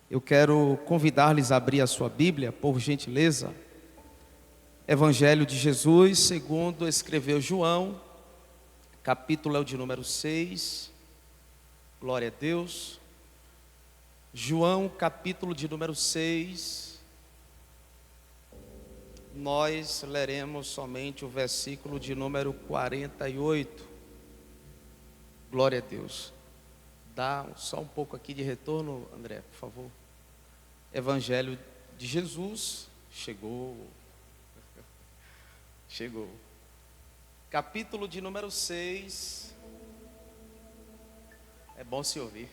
Eu quero convidar-lhes a abrir a sua Bíblia, por gentileza. Evangelho de Jesus, segundo escreveu João, capítulo é o de número 6. Glória a Deus. João, capítulo de número 6. Nós leremos somente o versículo de número 48. Glória a Deus. Dá só um pouco aqui de retorno, André, por favor. Evangelho de Jesus, chegou. Capítulo de número 6. É bom se ouvir.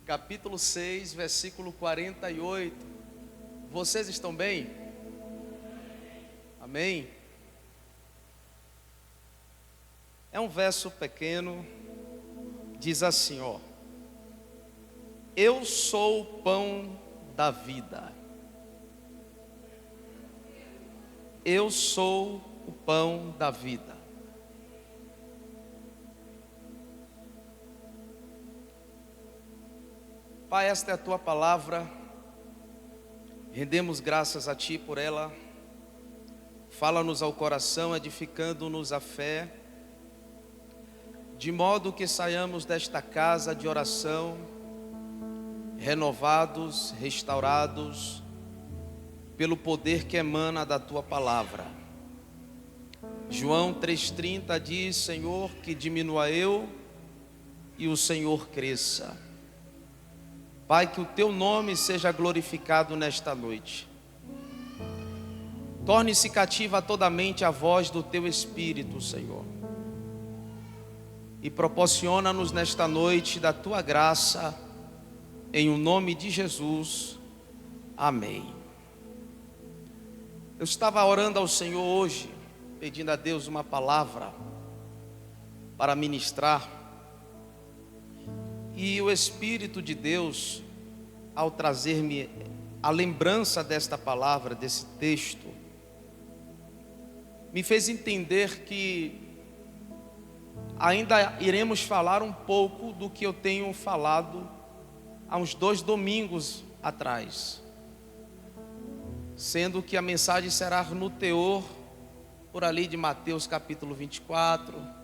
Capítulo 6, versículo 48. Vocês estão bem? Amém? É um verso pequeno, diz assim, ó: Eu sou o pão da vida. Eu sou o pão da vida. Pai, esta é a tua palavra. Rendemos graças a ti por ela. Fala-nos ao coração, edificando-nos a fé, de modo que saiamos desta casa de oração renovados, restaurados pelo poder que emana da tua palavra. João 3,30 diz: Senhor, que diminua eu e o Senhor cresça. Pai, que o teu nome seja glorificado nesta noite. Torne-se cativa toda mente a voz do teu Espírito, Senhor, e proporciona-nos nesta noite da tua graça, em o nome de Jesus. Amém. Eu estava orando ao Senhor hoje, pedindo a Deus uma palavra para ministrar, e o Espírito de Deus, ao trazer-me a lembrança desta palavra, desse texto, me fez entender que ainda iremos falar um pouco do que eu tenho falado há uns 2 domingos atrás, sendo que a mensagem será no teor por ali de Mateus capítulo 24,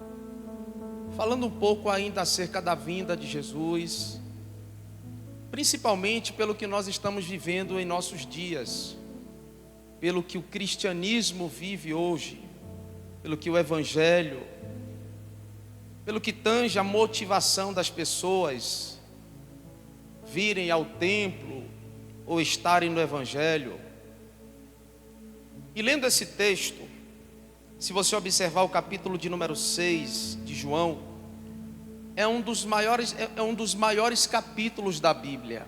falando um pouco ainda acerca da vinda de Jesus, principalmente pelo que nós estamos vivendo em nossos dias, pelo que o cristianismo vive hoje, pelo que o evangelho, pelo que tange a motivação das pessoas virem ao templo ou estarem no evangelho. E lendo esse texto, se você observar o capítulo de número 6 de João, é um dos maiores capítulos da Bíblia,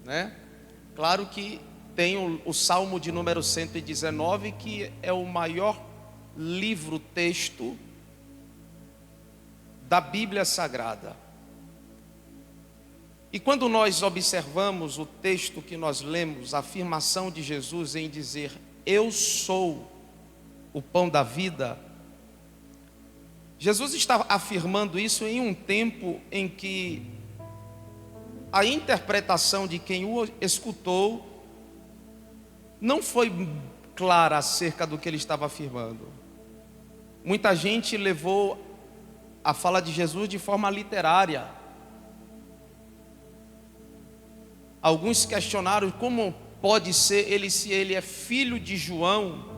né? Claro que tem o Salmo de número 119, que é o maior livro-texto da Bíblia Sagrada. E quando nós observamos o texto que nós lemos, a afirmação de Jesus em dizer: Eu sou o pão da vida, Jesus está afirmando isso em um tempo em que a interpretação de quem o escutou não foi clara acerca do que ele estava afirmando. Muita gente levou a fala de Jesus de forma literária. Alguns questionaram como pode ser ele, se ele é filho de João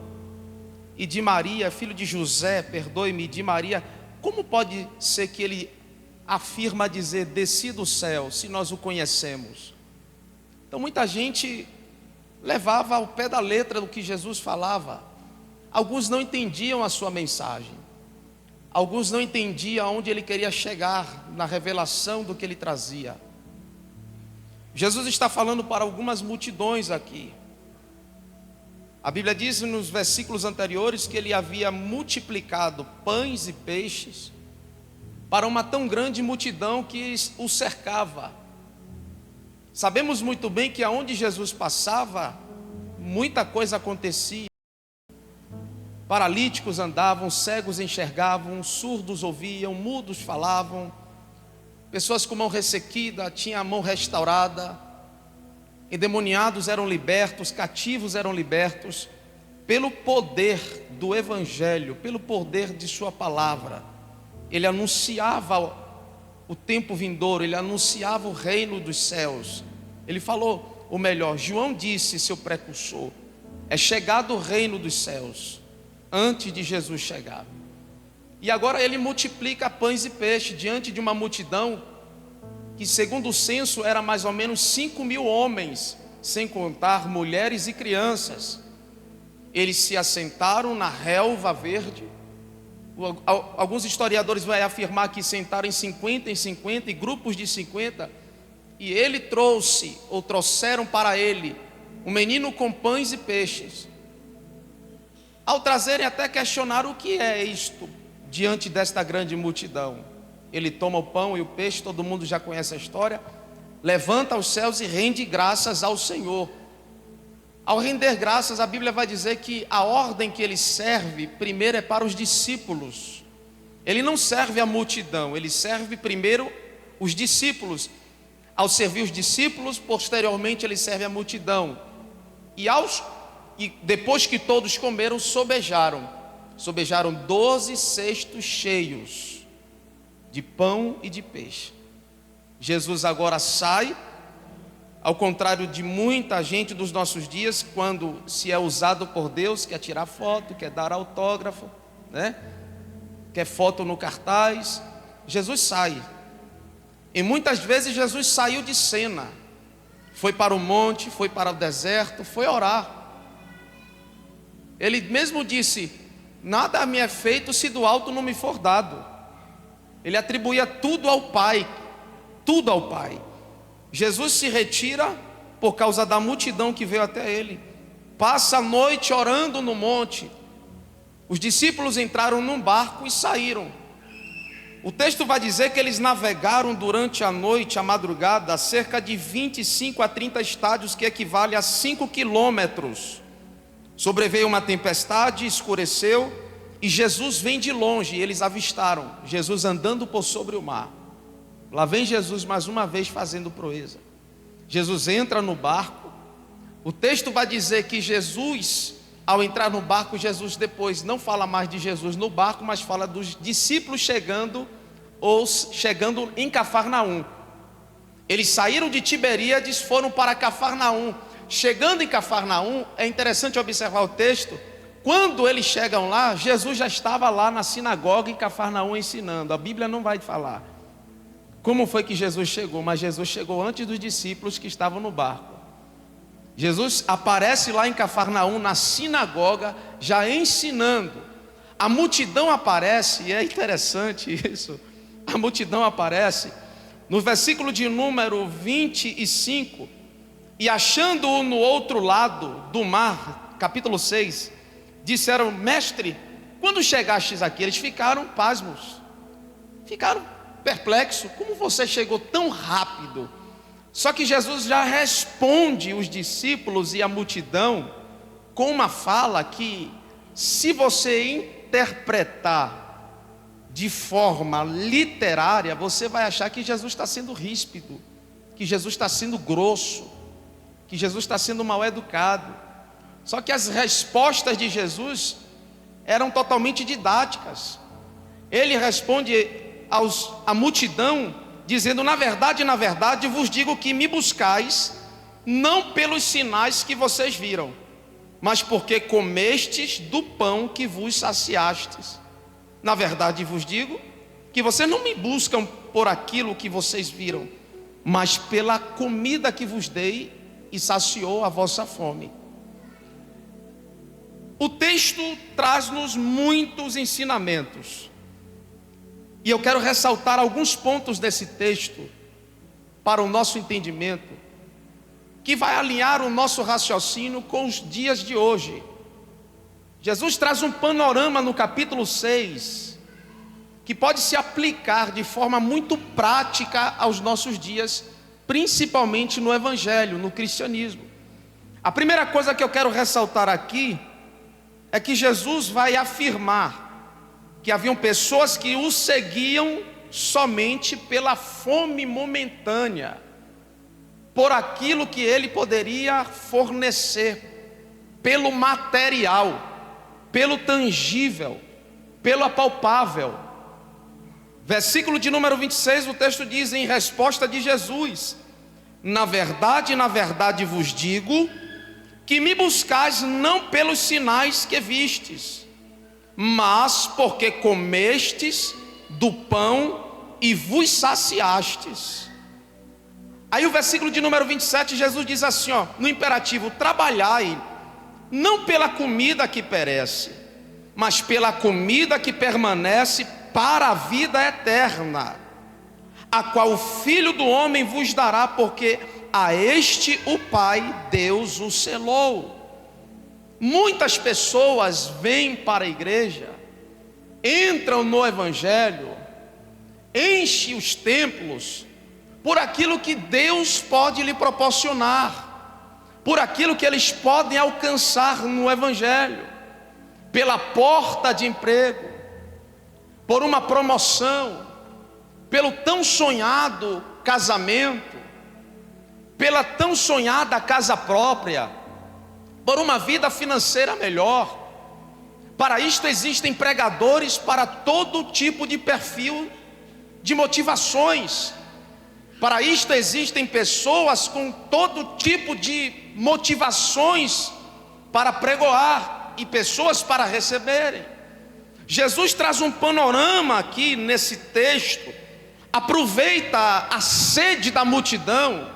e de Maria, filho de José, perdoe-me, de Maria, como pode ser que ele afirma dizer desci do céu, se nós o conhecemos? Então muita gente levava ao pé da letra do que Jesus falava. Alguns não entendiam a sua mensagem, alguns não entendiam aonde ele queria chegar na revelação do que ele trazia. Jesus está falando para algumas multidões aqui. A Bíblia diz nos versículos anteriores que ele havia multiplicado pães e peixes para uma tão grande multidão que o cercava. Sabemos muito bem que aonde Jesus passava, muita coisa acontecia. Paralíticos andavam, cegos enxergavam, surdos ouviam, mudos falavam, pessoas com mão ressequida tinham a mão restaurada, endemoniados eram libertos, cativos eram libertos, pelo poder do Evangelho, pelo poder de sua palavra. Ele anunciava o tempo vindouro, ele anunciava o reino dos céus. Ele falou, ou melhor, João disse, seu precursor, é chegado o reino dos céus, antes de Jesus chegar. E agora ele multiplica pães e peixes diante de uma multidão que, segundo o censo, era mais ou menos 5.000 homens, sem contar mulheres e crianças. Eles se assentaram na relva verde. Alguns historiadores vão afirmar que sentaram em 50 em 50, em grupos de 50. E ele trouxe, ou trouxeram para ele, um menino com pães e peixes. Ao trazerem, até questionaram o que é isto diante desta grande multidão. Ele toma o pão e o peixe, todo mundo já conhece a história, levanta aos céus e rende graças ao Senhor. Ao render graças, a Bíblia vai dizer que a ordem que ele serve primeiro é para os discípulos. Ele não serve a multidão, ele serve primeiro os discípulos. Ao servir os discípulos, posteriormente ele serve a multidão. E depois que todos comeram, sobejaram 12 cestos cheios de pão e de peixe. Jesus agora sai, ao contrário de muita gente dos nossos dias, quando se é usado por Deus, quer tirar foto, quer dar autógrafo, né? Quer foto no cartaz. Jesus sai. E muitas vezes Jesus saiu de cena, foi para o monte, foi para o deserto, foi orar. Ele mesmo disse, nada me é feito se do alto não me for dado. Ele atribuía tudo ao Pai, tudo ao Pai. Jesus se retira por causa da multidão que veio até ele, passa a noite orando no monte. Os discípulos entraram num barco e saíram. O texto vai dizer que eles navegaram durante a noite, a madrugada, cerca de 25 a 30 estádios, que equivale a 5 quilômetros. Sobreveio uma tempestade, escureceu, e Jesus vem de longe, e eles avistaram Jesus andando por sobre o mar. Lá vem Jesus mais uma vez fazendo proeza. Jesus entra no barco. O texto vai dizer que Jesus, ao entrar no barco, Jesus depois não fala mais de Jesus no barco, mas fala dos discípulos chegando em Cafarnaum. Eles saíram de Tiberíades, foram para Cafarnaum. Chegando em Cafarnaum, é interessante observar o texto. Quando eles chegam lá, Jesus já estava lá na sinagoga em Cafarnaum ensinando. A Bíblia não vai falar como foi que Jesus chegou, mas Jesus chegou antes dos discípulos que estavam no barco. Jesus aparece lá em Cafarnaum, na sinagoga, já ensinando. A multidão aparece, e é interessante isso. A multidão aparece no versículo de número 25. E achando-o no outro lado do mar, capítulo 6, disseram, mestre, quando chegastes aqui? Eles ficaram pasmos, ficaram perplexos, como você chegou tão rápido? Só que Jesus já responde os discípulos e a multidão com uma fala que, se você interpretar de forma literária, você vai achar que Jesus está sendo ríspido, que Jesus está sendo grosso, que Jesus está sendo mal educado. Só que as respostas de Jesus eram totalmente didáticas. Ele responde à multidão dizendo, na verdade, vos digo que me buscais, não pelos sinais que vocês viram, mas porque comestes do pão que vos saciastes. Na verdade vos digo que vocês não me buscam por aquilo que vocês viram, mas pela comida que vos dei e saciou a vossa fome. O texto traz-nos muitos ensinamentos, e eu quero ressaltar alguns pontos desse texto para o nosso entendimento, que vai alinhar o nosso raciocínio com os dias de hoje. Jesus traz um panorama no capítulo 6, que pode se aplicar de forma muito prática aos nossos dias, principalmente no Evangelho, no cristianismo. A primeira coisa que eu quero ressaltar aqui é que Jesus vai afirmar que haviam pessoas que o seguiam somente pela fome momentânea, por aquilo que ele poderia fornecer, pelo material, pelo tangível, pelo apalpável. Versículo de número 26, o texto diz, em resposta de Jesus: na verdade vos digo, que me buscais não pelos sinais que vistes, mas porque comestes do pão e vos saciastes. Aí o versículo de número 27, Jesus diz assim, no imperativo: trabalhai, não pela comida que perece, mas pela comida que permanece para a vida eterna, a qual o Filho do Homem vos dará, porque a este o Pai, Deus, o selou. Muitas pessoas vêm para a igreja, entram no Evangelho, enchem os templos, por aquilo que Deus pode lhe proporcionar, por aquilo que eles podem alcançar no Evangelho, pela porta de emprego, por uma promoção, pelo tão sonhado casamento, pela tão sonhada casa própria, por uma vida financeira melhor. Para isto existem pregadores para todo tipo de perfil de motivações. Para isto existem pessoas com todo tipo de motivações para pregoar e pessoas para receberem. Jesus traz um panorama aqui nesse texto, aproveita a sede da multidão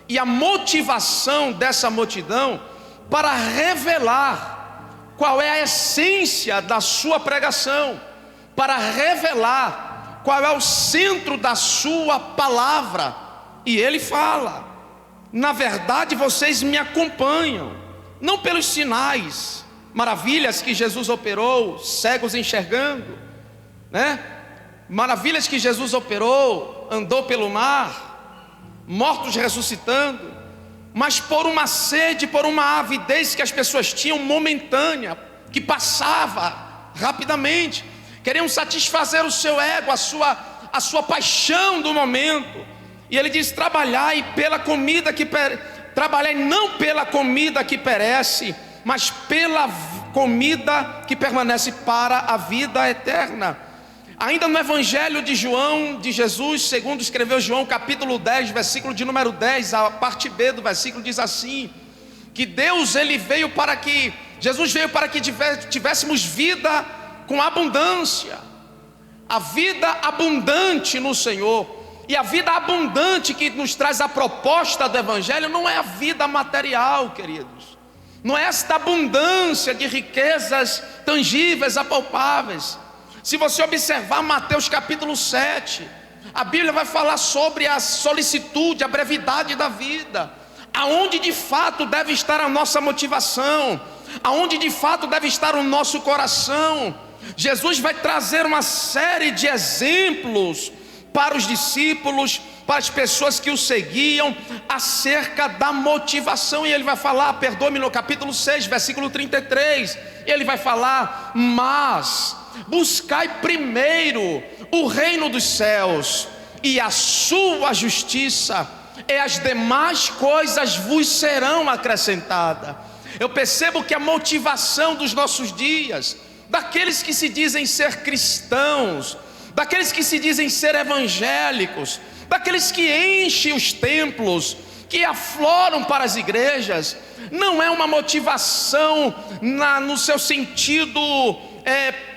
e a motivação dessa multidão para revelar qual é a essência da sua pregação, para revelar qual é o centro da sua palavra. E ele fala: na verdade vocês me acompanham, não pelos sinais, maravilhas que Jesus operou, cegos enxergando, maravilhas que Jesus operou, andou pelo mar, mortos ressuscitando, mas por uma sede, por uma avidez que as pessoas tinham momentânea, que passava rapidamente, queriam satisfazer o seu ego, a sua paixão do momento. E ele diz: trabalhai pela comida que trabalhai não pela comida que perece, mas pela comida que permanece para a vida eterna. Ainda no Evangelho de João, de Jesus, segundo escreveu João, capítulo 10, versículo de número 10, a parte B do versículo diz assim: que Jesus veio para que tivéssemos vida com abundância, a vida abundante no Senhor. E a vida abundante que nos traz a proposta do Evangelho não é a vida material, queridos, não é esta abundância de riquezas tangíveis, apalpáveis. Se você observar Mateus capítulo 7, a Bíblia vai falar sobre a solicitude, a brevidade da vida, aonde de fato deve estar a nossa motivação, aonde de fato deve estar o nosso coração. Jesus vai trazer uma série de exemplos para os discípulos, para as pessoas que o seguiam, acerca da motivação. E ele vai falar, perdoe-me, no capítulo 6, versículo 33, ele vai falar: mas buscai primeiro o reino dos céus e a sua justiça, e as demais coisas vos serão acrescentadas. Eu percebo que a motivação dos nossos dias, daqueles que se dizem ser cristãos, daqueles que se dizem ser evangélicos, daqueles que enchem os templos, que afloram para as igrejas, não é uma motivação no seu sentido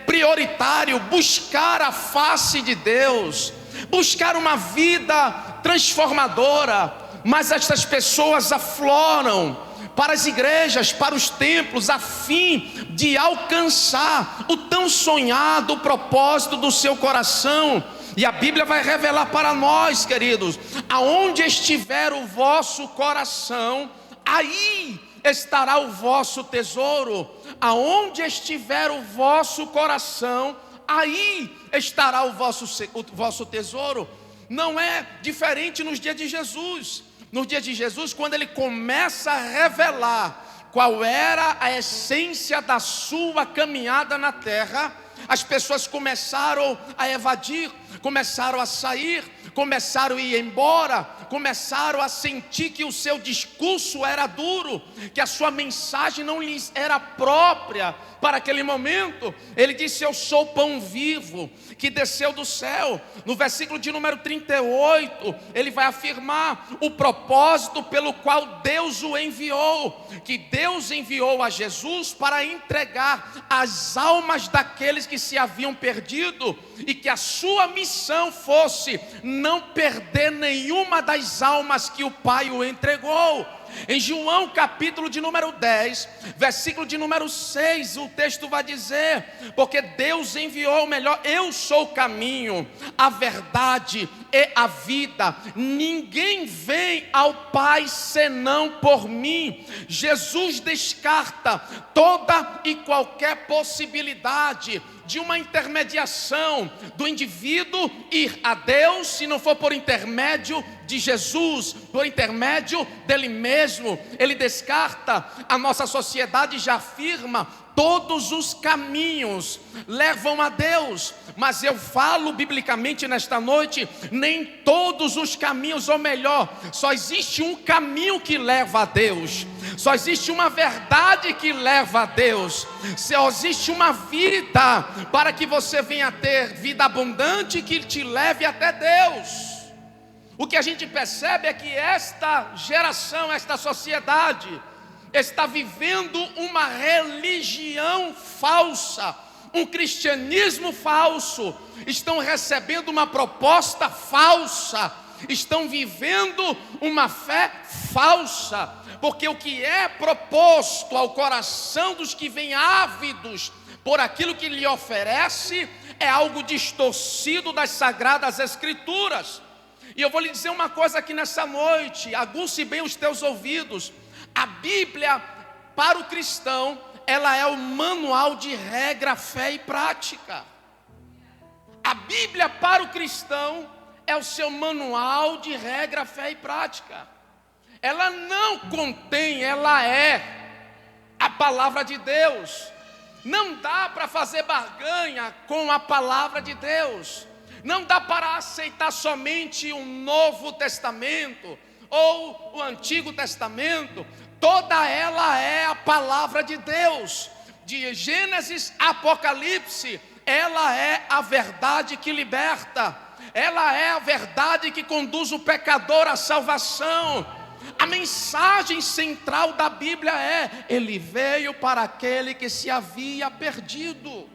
prioritário, buscar a face de Deus, buscar uma vida transformadora. Mas estas pessoas afloram para as igrejas, para os templos, a fim de alcançar o tão sonhado propósito do seu coração. E a Bíblia vai revelar para nós, queridos: aonde estiver o vosso coração, aí estará o vosso tesouro. Aonde estiver o vosso coração, aí estará o vosso tesouro. Não é diferente nos dias de Jesus. Nos dias de Jesus, quando ele começa a revelar qual era a essência da sua caminhada na terra, as pessoas começaram a evadir, começaram a sair, começaram a ir embora, começaram a sentir que o seu discurso era duro, que a sua mensagem não lhes era própria para aquele momento. Ele disse: eu sou o pão vivo que desceu do céu. No versículo de número 38, ele vai afirmar o propósito pelo qual Deus o enviou, que Deus enviou a Jesus para entregar as almas daqueles que se haviam perdido, e que a sua missão fosse não perder nenhuma das almas que o Pai o entregou. Em João capítulo de número 10, versículo de número 6, o texto vai dizer: porque Deus enviou, melhor, eu sou o caminho, a verdade e a vida, ninguém vem ao Pai senão por mim. Jesus descarta toda e qualquer possibilidade de uma intermediação do indivíduo ir a Deus, se não for por intermédio de Jesus, por intermédio dele mesmo. Ele descarta, a nossa sociedade já afirma, todos os caminhos levam a Deus, mas eu falo biblicamente nesta noite, nem todos os caminhos, ou melhor, só existe um caminho que leva a Deus, só existe uma verdade que leva a Deus, só existe uma vida para que você venha ter vida abundante que te leve até Deus. O que a gente percebe é que esta geração, esta sociedade, está vivendo uma religião falsa, um cristianismo falso, estão recebendo uma proposta falsa, estão vivendo uma fé falsa, porque o que é proposto ao coração dos que vêm ávidos por aquilo que lhe oferece é algo distorcido das sagradas escrituras. E eu vou lhe dizer uma coisa aqui nessa noite, aguce bem os teus ouvidos. A Bíblia, para o cristão, ela é o manual de regra, fé e prática. A Bíblia, para o cristão, é o seu manual de regra, fé e prática. Ela não contém, ela é a palavra de Deus. Não dá para fazer barganha com a palavra de Deus. Não dá para aceitar somente o Novo Testamento ou o Antigo Testamento. Toda ela é a palavra de Deus. De Gênesis a Apocalipse, ela é a verdade que liberta. Ela é a verdade que conduz o pecador à salvação. A mensagem central da Bíblia é: ele veio para aquele que se havia perdido.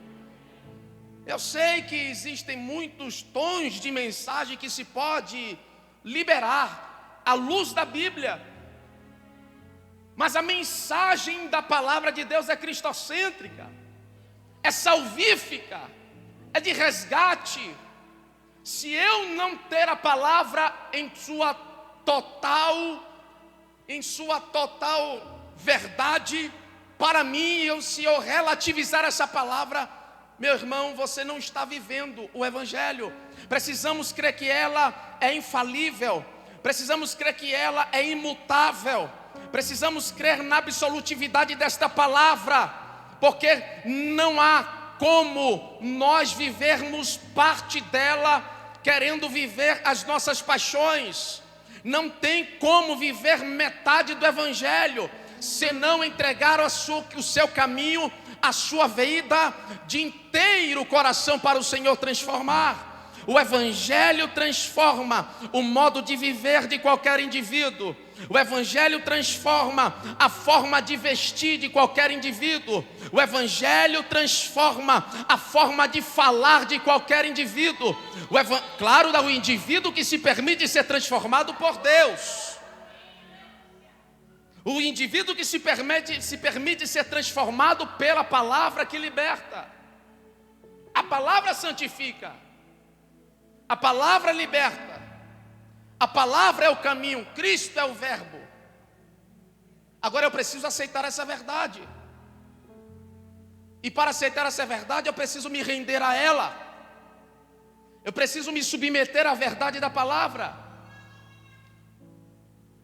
Eu sei que existem muitos tons de mensagem que se pode liberar à luz da Bíblia, mas a mensagem da palavra de Deus é cristocêntrica, é salvífica, é de resgate. Se eu não ter a palavra em sua total verdade para mim, se eu relativizar essa palavra, meu irmão, você não está vivendo o Evangelho. Precisamos crer que ela é infalível, precisamos crer que ela é imutável, precisamos crer na absolutividade desta palavra, porque não há como nós vivermos parte dela querendo viver as nossas paixões. Não tem como viver metade do Evangelho se não entregar o seu caminho, a sua vida de inteiro coração para o Senhor transformar. O Evangelho transforma o modo de viver de qualquer indivíduo. O Evangelho transforma a forma de vestir de qualquer indivíduo. O Evangelho transforma a forma de falar de qualquer indivíduo. Claro, o indivíduo que se permite ser transformado por Deus. O indivíduo que se permite ser transformado pela palavra que liberta. A palavra santifica. A palavra liberta. A palavra é o caminho. Cristo é o verbo. Agora eu preciso aceitar essa verdade. E para aceitar essa verdade eu preciso me render a ela. Eu preciso me submeter à verdade da palavra.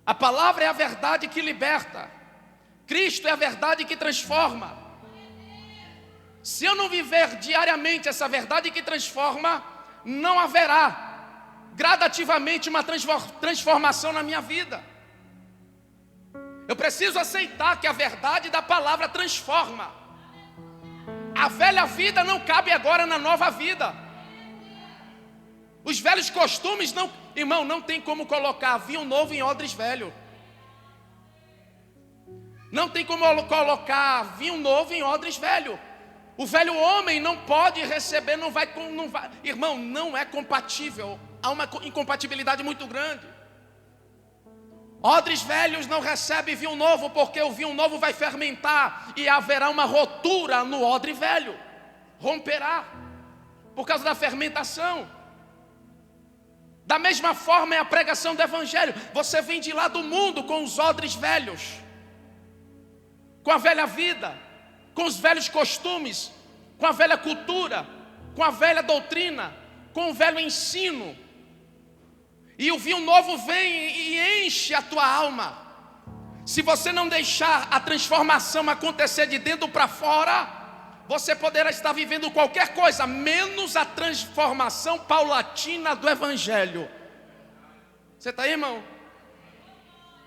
A palavra é a verdade que liberta. Cristo é a verdade que transforma. Se eu não viver diariamente essa verdade que transforma, não haverá gradativamente uma transformação na minha vida. Eu preciso aceitar que a verdade da palavra transforma. A velha vida não cabe agora na nova vida. Os velhos costumes não, irmão, não tem como colocar vinho novo em odres velho. Não tem como colocar vinho novo em odres velho. O velho homem não pode receber, não vai, irmão, não é compatível. Há uma incompatibilidade muito grande. Odres velhos não recebem vinho novo, porque o vinho novo vai fermentar e haverá uma rotura no odre velho. Romperá por causa da fermentação. Da mesma forma é a pregação do evangelho. Você vem de lá do mundo com os odres velhos, com a velha vida, com os velhos costumes, com a velha cultura, com a velha doutrina, com o velho ensino. E o vinho novo vem e enche a tua alma. Se você não deixar a transformação acontecer de dentro para fora, você poderá estar vivendo qualquer coisa, menos a transformação paulatina do evangelho. Você está aí, irmão?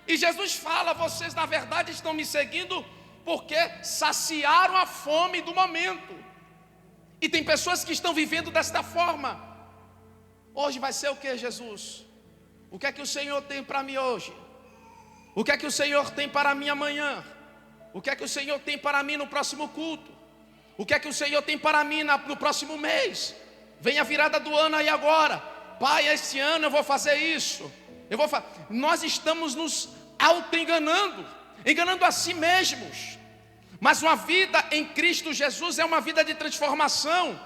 E Jesus fala: vocês na verdade estão me seguindo porque saciaram a fome do momento. E tem pessoas que estão vivendo desta forma. Hoje vai ser o que, Jesus? O que é que o Senhor tem para mim hoje? O que é que o Senhor tem para mim amanhã? O que é que o Senhor tem para mim no próximo culto? O que é que o Senhor tem para mim no próximo mês? Vem a virada do ano aí agora. Pai, este ano eu vou fazer isso. Nós estamos nos auto-enganando, enganando a si mesmos. Mas uma vida em Cristo Jesus é uma vida de transformação,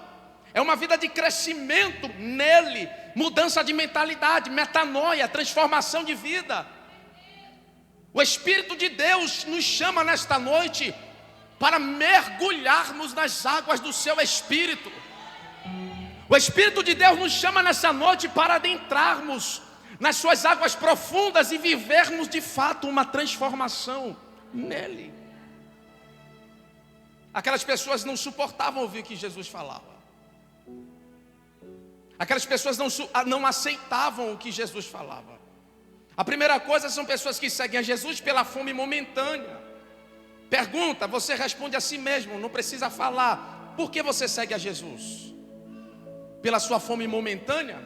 é uma vida de crescimento nele, mudança de mentalidade, metanoia, transformação de vida. O Espírito de Deus nos chama nesta noite para mergulharmos nas águas do seu Espírito. O Espírito de Deus nos chama nessa noite para adentrarmos nas suas águas profundas e vivermos de fato uma transformação nele. Aquelas pessoas não suportavam ouvir o que Jesus falava. Aquelas pessoas não aceitavam o que Jesus falava. A primeira coisa são pessoas que seguem a Jesus pela fome momentânea. Pergunta, você responde a si mesmo, não precisa falar. Por que você segue a Jesus? Pela sua fome momentânea?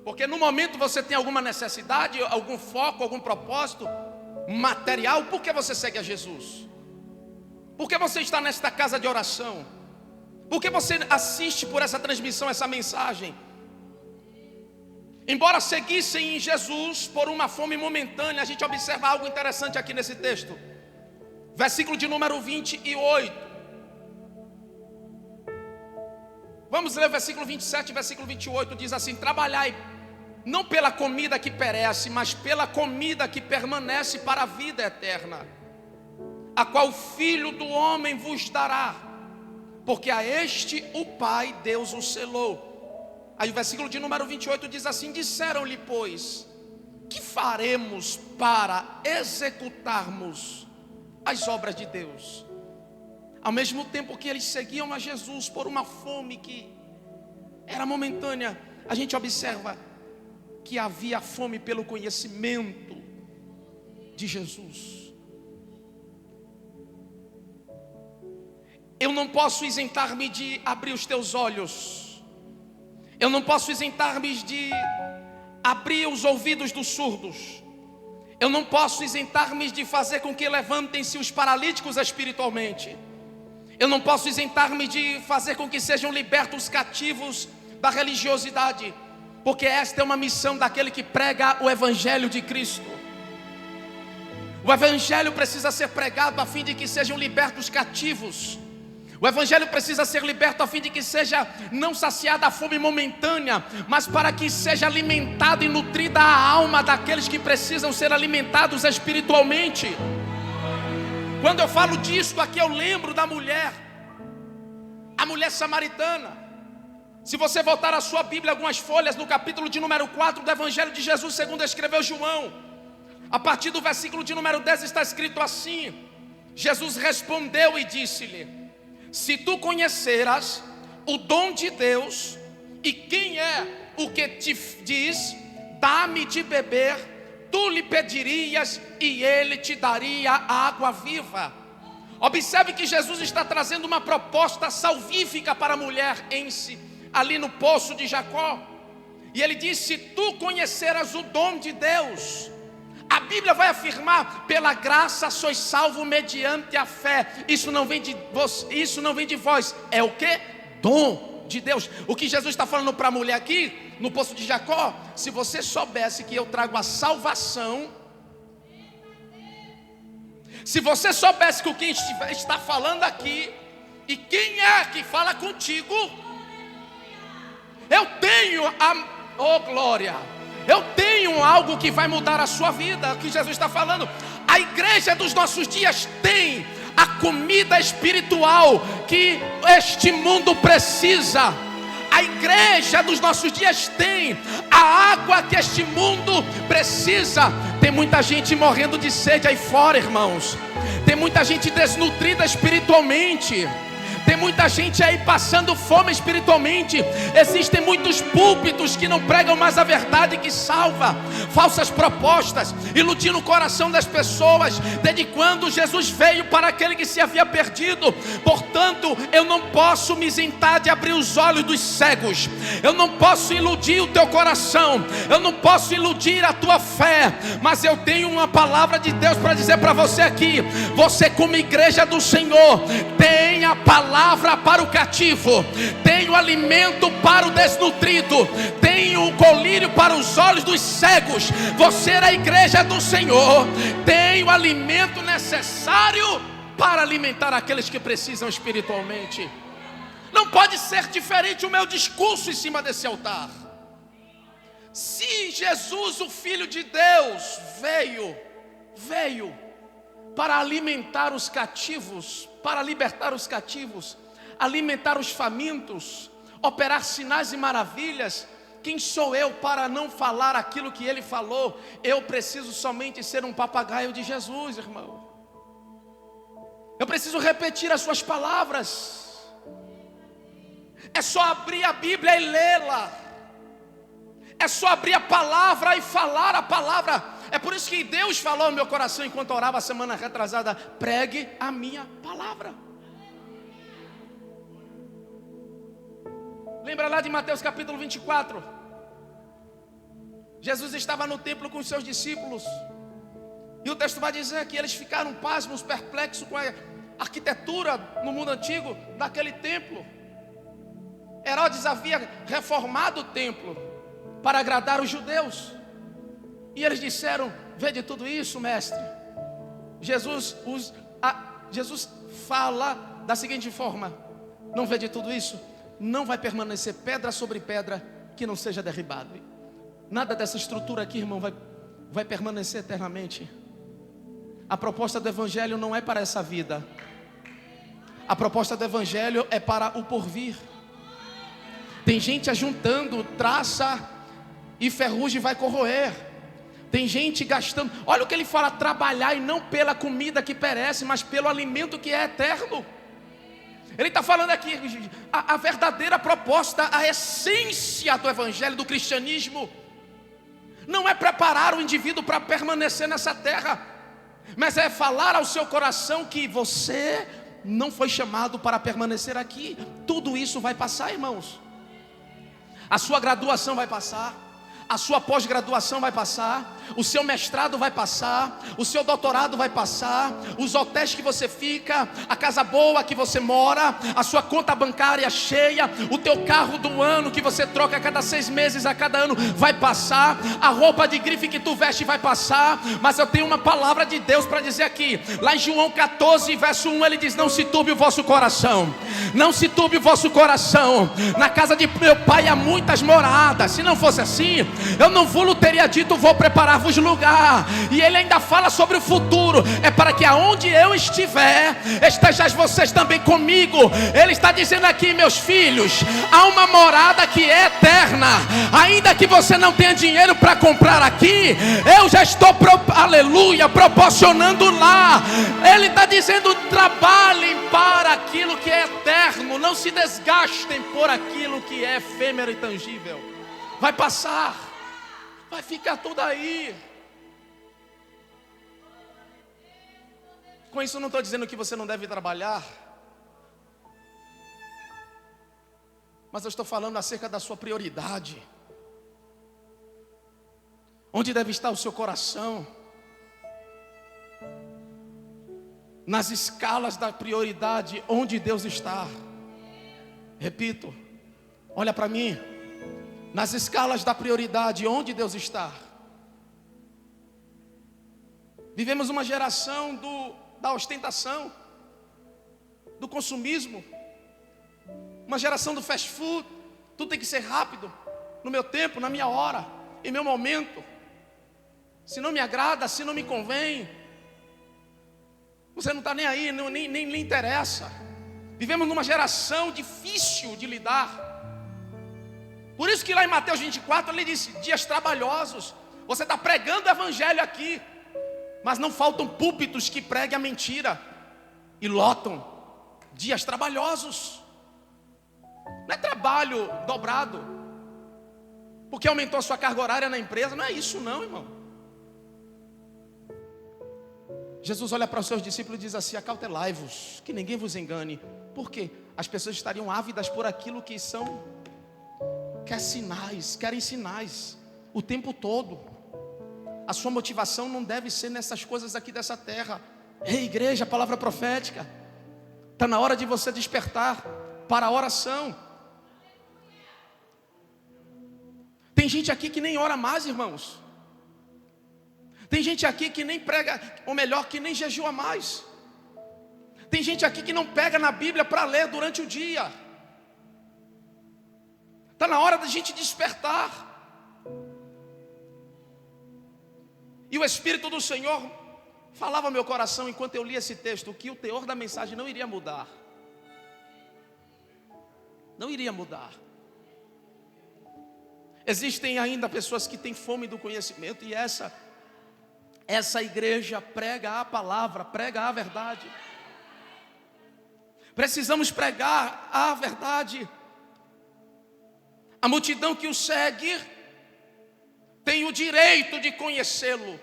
Porque no momento você tem alguma necessidade, algum foco, algum propósito material. Por que você segue a Jesus? Por que você está nesta casa de oração? Por que você assiste por essa transmissão, essa mensagem? Embora seguissem em Jesus por uma fome momentânea, a gente observa algo interessante aqui nesse texto. Versículo de número 28. Vamos ler o versículo 27 e versículo 28. Diz assim: trabalhai não pela comida que perece, mas pela comida que permanece para a vida eterna, a qual o Filho do Homem vos dará, porque a este o Pai Deus o selou. Aí o versículo de número 28 diz assim: disseram-lhe, pois, que faremos para executarmos as obras de Deus? Ao mesmo tempo que eles seguiam a Jesus por uma fome que era momentânea, a gente observa que havia fome pelo conhecimento de Jesus. Eu não posso isentar-me de abrir os teus olhos. Eu não posso isentar-me de abrir os ouvidos dos surdos. Eu não posso isentar-me de fazer com que levantem-se os paralíticos espiritualmente. Eu não posso isentar-me de fazer com que sejam libertos os cativos da religiosidade, porque esta é uma missão daquele que prega o Evangelho de Cristo. O Evangelho precisa ser pregado a fim de que sejam libertos os cativos. O Evangelho precisa ser liberto a fim de que seja não saciada a fome momentânea, mas para que seja alimentada e nutrida a alma daqueles que precisam ser alimentados espiritualmente. Quando eu falo disso aqui, eu lembro da mulher, a mulher samaritana. Se você voltar a sua Bíblia algumas folhas, no capítulo de número 4 do Evangelho de Jesus segundo escreveu João, a partir do versículo de número 10 está escrito assim: Jesus respondeu e disse-lhe: se tu conheceras o dom de Deus. E quem é o que te diz: dá-me de beber? Tu lhe pedirias e ele te daria água viva. Observe que Jesus está trazendo uma proposta salvífica para a mulher ali no poço de Jacó. E ele diz: se tu conheceras o dom de Deus. A Bíblia vai afirmar: pela graça sois salvo mediante a fé. Isso não vem de vós. É o que? Dom de Deus. O que Jesus está falando para a mulher aqui, no poço de Jacó: se você soubesse que eu trago a salvação, se você soubesse que o que está falando aqui, e quem é que fala contigo, eu tenho glória, eu tenho algo que vai mudar a sua vida. O que Jesus está falando: a igreja dos nossos dias tem a comida espiritual que este mundo precisa. A igreja dos nossos dias tem a água que este mundo precisa. Tem muita gente morrendo de sede aí fora, irmãos. Tem muita gente desnutrida espiritualmente. Tem muita gente aí passando fome espiritualmente. Existem muitos púlpitos que não pregam mais a verdade que salva. Falsas propostas, iludindo o coração das pessoas, desde quando Jesus veio para aquele que se havia perdido. Portanto, eu não posso me isentar de abrir os olhos dos cegos. Eu não posso iludir o teu coração. Eu não posso iludir a tua fé. Mas eu tenho uma palavra de Deus para dizer para você aqui. Você, como igreja do Senhor, tem a palavra para o cativo, tem o alimento para o desnutrido, tem o colírio para os olhos dos cegos. Você é a igreja do Senhor, tem o alimento necessário para alimentar aqueles que precisam espiritualmente. Não pode ser diferente o meu discurso em cima desse altar. Se Jesus, o Filho de Deus, veio para alimentar os cativos, para libertar os cativos, alimentar os famintos, operar sinais e maravilhas, quem sou eu para não falar aquilo que ele falou? Eu preciso somente ser um papagaio de Jesus, irmão. Eu preciso repetir as suas palavras. É só abrir a Bíblia e lê-la. É só abrir a palavra e falar a palavra. É por isso que Deus falou no meu coração enquanto orava a semana retrasada: pregue a minha palavra. Lembra lá de Mateus capítulo 24? Jesus estava no templo com os seus discípulos. E o texto vai dizer que eles ficaram pasmos, perplexos com a arquitetura no mundo antigo daquele templo. Herodes havia reformado o templo para agradar os judeus. E eles disseram: vede tudo isso, mestre. Jesus fala da seguinte forma: não vede tudo isso? Não vai permanecer pedra sobre pedra que não seja derribado. Nada dessa estrutura aqui, irmão, vai permanecer eternamente. A proposta do evangelho não é para essa vida. A proposta do evangelho é para o porvir. Tem gente ajuntando traça e ferrugem vai corroer. Tem gente gastando. Olha o que ele fala: trabalhar e não pela comida que perece, mas pelo alimento que é eterno. Ele está falando aqui a verdadeira proposta, a essência do evangelho, do cristianismo, não é preparar o indivíduo para permanecer nessa terra, mas é falar ao seu coração que você não foi chamado para permanecer aqui. Tudo isso vai passar, irmãos. A sua graduação vai passar, a sua pós-graduação vai passar, o seu mestrado vai passar, o seu doutorado vai passar, os hotéis que você fica, a casa boa que você mora, a sua conta bancária cheia, o teu carro do ano que você troca a cada 6 meses, a cada ano, vai passar, a roupa de grife que tu veste vai passar. Mas eu tenho uma palavra de Deus para dizer aqui, lá em João 14, verso 1, ele diz: não se turbe o vosso coração, não se turbe o vosso coração, na casa de meu pai há muitas moradas. Se não fosse assim, Eu não vos teria dito, vou preparar-vos lugar. E ele ainda fala sobre o futuro. É para que aonde eu estiver, estejais vocês também comigo. Ele está dizendo aqui, meus filhos, há uma morada que é eterna. Ainda que você não tenha dinheiro para comprar aqui, eu já estou, aleluia, proporcionando lá. Ele está dizendo, trabalhem para aquilo que é eterno. Não se desgastem por aquilo que é efêmero e tangível. Vai passar, vai ficar tudo aí. Com isso eu não estou dizendo que você não deve trabalhar, mas eu estou falando acerca da sua prioridade. Onde deve estar o seu coração? Nas escalas da prioridade, onde Deus está. Repito, olha para mim. Nas escalas da prioridade, onde Deus está. Vivemos uma geração da ostentação, do consumismo, uma geração do fast food. Tudo tem que ser rápido, no meu tempo, na minha hora, em meu momento. Se não me agrada, se não me convém, você não está nem aí, nem lhe interessa. Vivemos numa geração difícil de lidar. Por isso que lá em Mateus 24 ele disse, dias trabalhosos. Você está pregando o evangelho aqui, mas não faltam púlpitos que preguem a mentira e lotam. Dias trabalhosos. Não é trabalho dobrado porque aumentou a sua carga horária na empresa. Não é isso não, irmão. Jesus olha para os seus discípulos e diz assim, acautelai-vos, que ninguém vos engane. Por quê? As pessoas estariam ávidas por aquilo que querem sinais o tempo todo. A sua motivação não deve ser nessas coisas aqui dessa terra. Ei, igreja, palavra profética, está na hora de você despertar para a oração. Tem gente aqui que nem ora mais, irmãos. Tem gente aqui que nem prega, ou melhor, que nem jejua mais. Tem gente aqui que não pega na Bíblia para ler durante o dia. Está na hora da gente despertar. E o Espírito do Senhor falava ao meu coração enquanto eu lia esse texto, que o teor da mensagem não iria mudar. Não iria mudar. Existem ainda pessoas que têm fome do conhecimento, e essa igreja prega a palavra, prega a verdade. Precisamos pregar a verdade. A multidão que o segue tem o direito de conhecê-lo.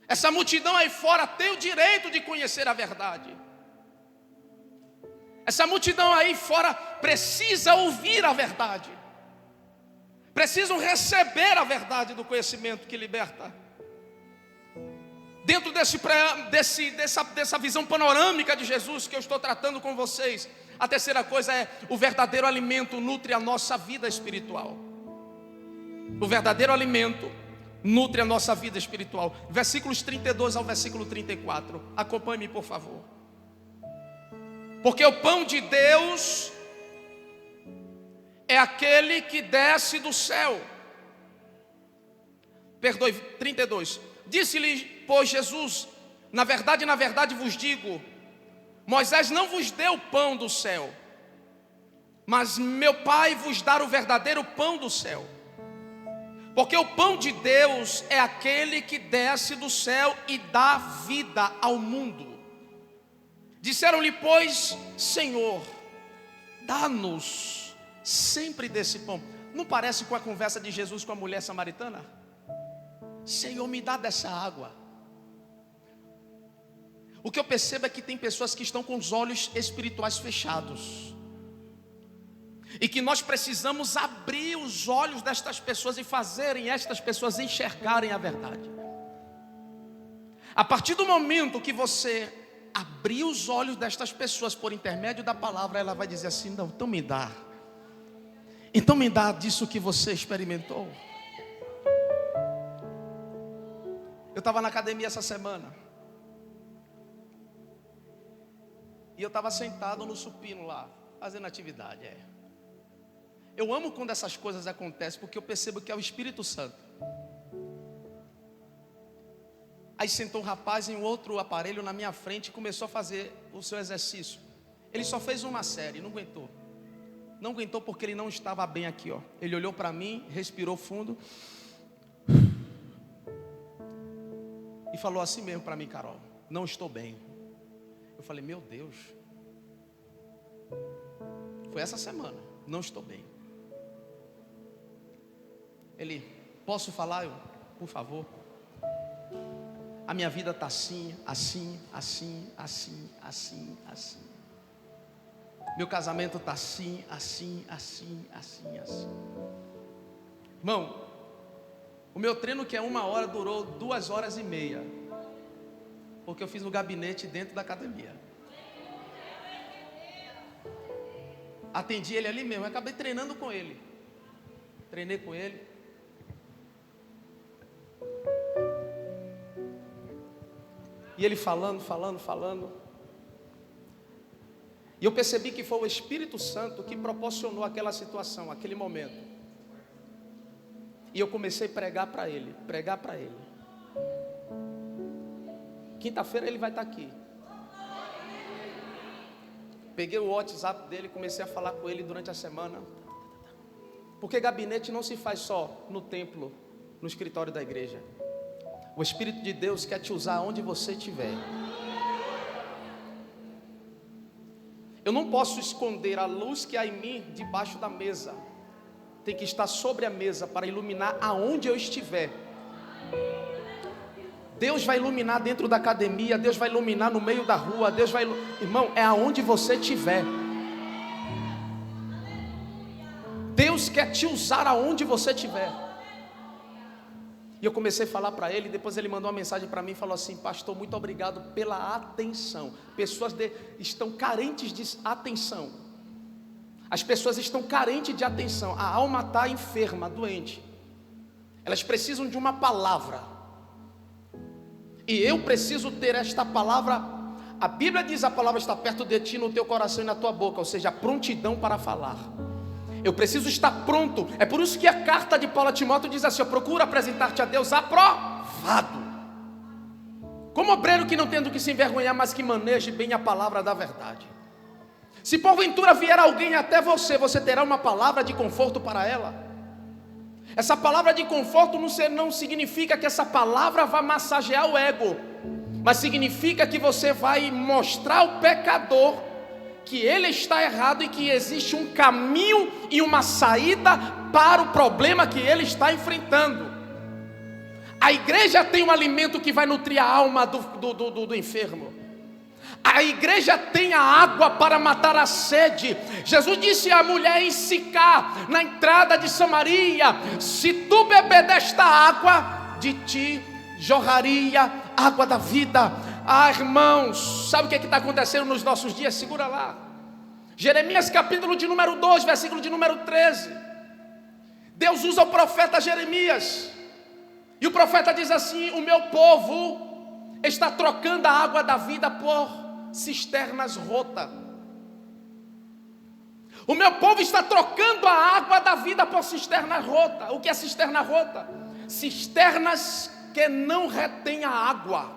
Essa multidão aí fora tem o direito de conhecer a verdade. Essa multidão aí fora precisa ouvir a verdade. Precisam receber a verdade do conhecimento que liberta. Dentro dessa visão panorâmica de Jesus que eu estou tratando com vocês, a terceira coisa é: o verdadeiro alimento nutre a nossa vida espiritual. O verdadeiro alimento nutre a nossa vida espiritual. Versículos 32 ao versículo 34. Acompanhe-me, por favor. Porque o pão de Deus é aquele que desce do céu. Perdoe, 32. Disse-lhe, pois, Jesus: na verdade vos digo, Moisés não vos deu pão do céu, mas meu Pai vos dá o verdadeiro pão do céu. Porque o pão de Deus é aquele que desce do céu e dá vida ao mundo. Disseram-lhe, pois, Senhor, dá-nos sempre desse pão. Não parece com a conversa de Jesus com a mulher samaritana? Senhor, me dá dessa água. O que eu percebo é que tem pessoas que estão com os olhos espirituais fechados, e que nós precisamos abrir os olhos destas pessoas e fazerem estas pessoas enxergarem a verdade. A partir do momento que você abrir os olhos destas pessoas por intermédio da palavra, ela vai dizer assim: não, então me dá. Então me dá disso que você experimentou. Eu estava na academia essa semana, e eu estava sentado no supino lá, fazendo atividade. Eu amo quando essas coisas acontecem, porque eu percebo que é o Espírito Santo. Aí sentou um rapaz em outro aparelho na minha frente e começou a fazer o seu exercício. Ele só fez uma série, não aguentou. Não aguentou porque ele não estava bem aqui, ó. Ele olhou para mim, respirou fundo e falou assim mesmo para mim: Carol, não estou bem. Eu falei: meu Deus. Foi essa semana, não estou bem. Ele: posso falar? Eu: por favor. A minha vida está assim, assim, assim, assim, assim, assim. Meu casamento está assim, assim, assim, assim, assim. Irmão, o meu treino, que é 1 hora, durou 2 horas e meia. Porque eu fiz no gabinete dentro da academia. Atendi ele ali mesmo, eu acabei treinando com ele. Treinei com ele. E ele falando. E eu percebi que foi o Espírito Santo que proporcionou aquela situação, aquele momento. E eu comecei a pregar para ele. Quinta-feira ele vai estar aqui. Peguei o WhatsApp dele e comecei a falar com ele durante a semana. Porque gabinete não se faz só no templo, no escritório da igreja. O Espírito de Deus quer te usar onde você estiver. Eu não posso esconder a luz que há em mim debaixo da mesa. Tem que estar sobre a mesa para iluminar aonde eu estiver. Deus vai iluminar dentro da academia, Deus vai iluminar no meio da rua, Deus vai... Irmão, é aonde você estiver. Deus quer te usar aonde você estiver. E eu comecei a falar para ele, depois ele mandou uma mensagem para mim e falou assim: pastor, muito obrigado pela atenção. Pessoas estão carentes de atenção. As pessoas estão carentes de atenção. A alma está enferma, doente. Elas precisam de uma palavra. E eu preciso ter esta palavra. A Bíblia diz: a palavra está perto de ti, no teu coração e na tua boca. Ou seja, a prontidão para falar. Eu preciso estar pronto. É por isso que a carta de Paulo a Timóteo diz assim: procura apresentar-te a Deus aprovado, como obreiro que não tendo que se envergonhar, mas que maneje bem a palavra da verdade. Se porventura vier alguém até você, você terá uma palavra de conforto para ela. Essa palavra de conforto não significa que essa palavra vai massagear o ego, mas significa que você vai mostrar ao pecador que ele está errado e que existe um caminho e uma saída para o problema que ele está enfrentando. A igreja tem um alimento que vai nutrir a alma do enfermo. A igreja tem a água para matar a sede. Jesus disse à mulher em Sicar, na entrada de Samaria: se tu beber desta água, de ti jorraria água da vida. Ah, irmãos, sabe o que está acontecendo nos nossos dias? Segura lá. Jeremias capítulo de número 2, versículo de número 13. Deus usa o profeta Jeremias. E o profeta diz assim: o meu povo está trocando a água da vida por cisternas rotas. O meu povo está trocando a água da vida por cisterna rota. O que é cisterna rota? Cisternas que não retêm a água.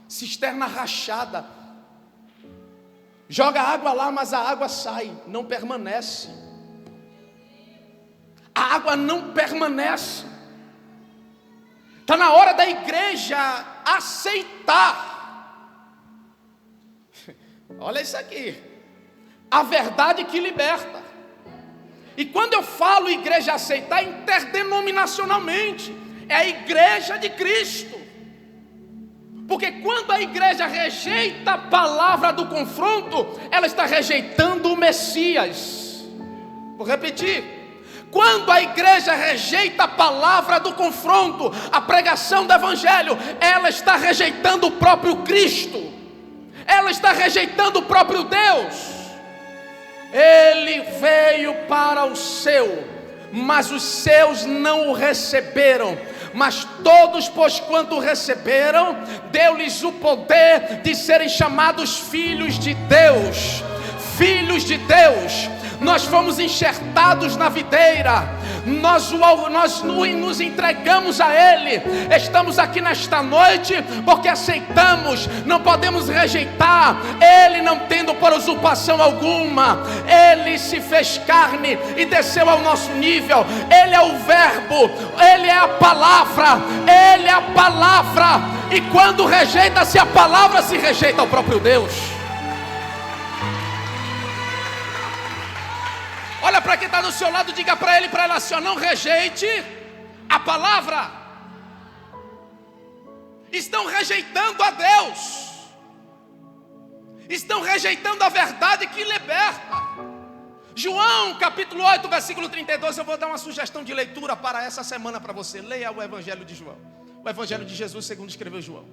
Cisterna rachada. Joga água lá, mas a água sai, não permanece. A água não permanece. Está na hora da igreja aceitar. Olha isso aqui. A verdade que liberta. E quando eu falo igreja aceitar, interdenominacionalmente, é a igreja de Cristo. Porque quando a igreja rejeita a palavra do confronto, ela está rejeitando o Messias. Vou repetir. Quando a igreja rejeita a palavra do confronto, a pregação do evangelho, ela está rejeitando o próprio Cristo. Ela está rejeitando o próprio Deus. Ele veio para o seu, mas os seus não o receberam. Mas todos, pois quanto receberam, deu-lhes o poder de serem chamados filhos de Deus. Filhos de Deus. nós fomos enxertados na videira, nós nos entregamos a Ele. Estamos aqui nesta noite porque aceitamos, não podemos rejeitar. Ele, não tendo por usurpação alguma, Ele se fez carne e desceu ao nosso nível. Ele é o verbo, Ele é a palavra, Ele é a palavra. E quando rejeita-se a palavra, se rejeita ao próprio Deus. Olha para quem está do seu lado, diga para ele e para ela assim: não rejeite a palavra. Estão rejeitando a Deus, estão rejeitando a verdade que liberta. João capítulo 8, versículo 32. Eu vou dar uma sugestão de leitura para essa semana para você. Leia o Evangelho de João, o Evangelho de Jesus segundo escreveu João.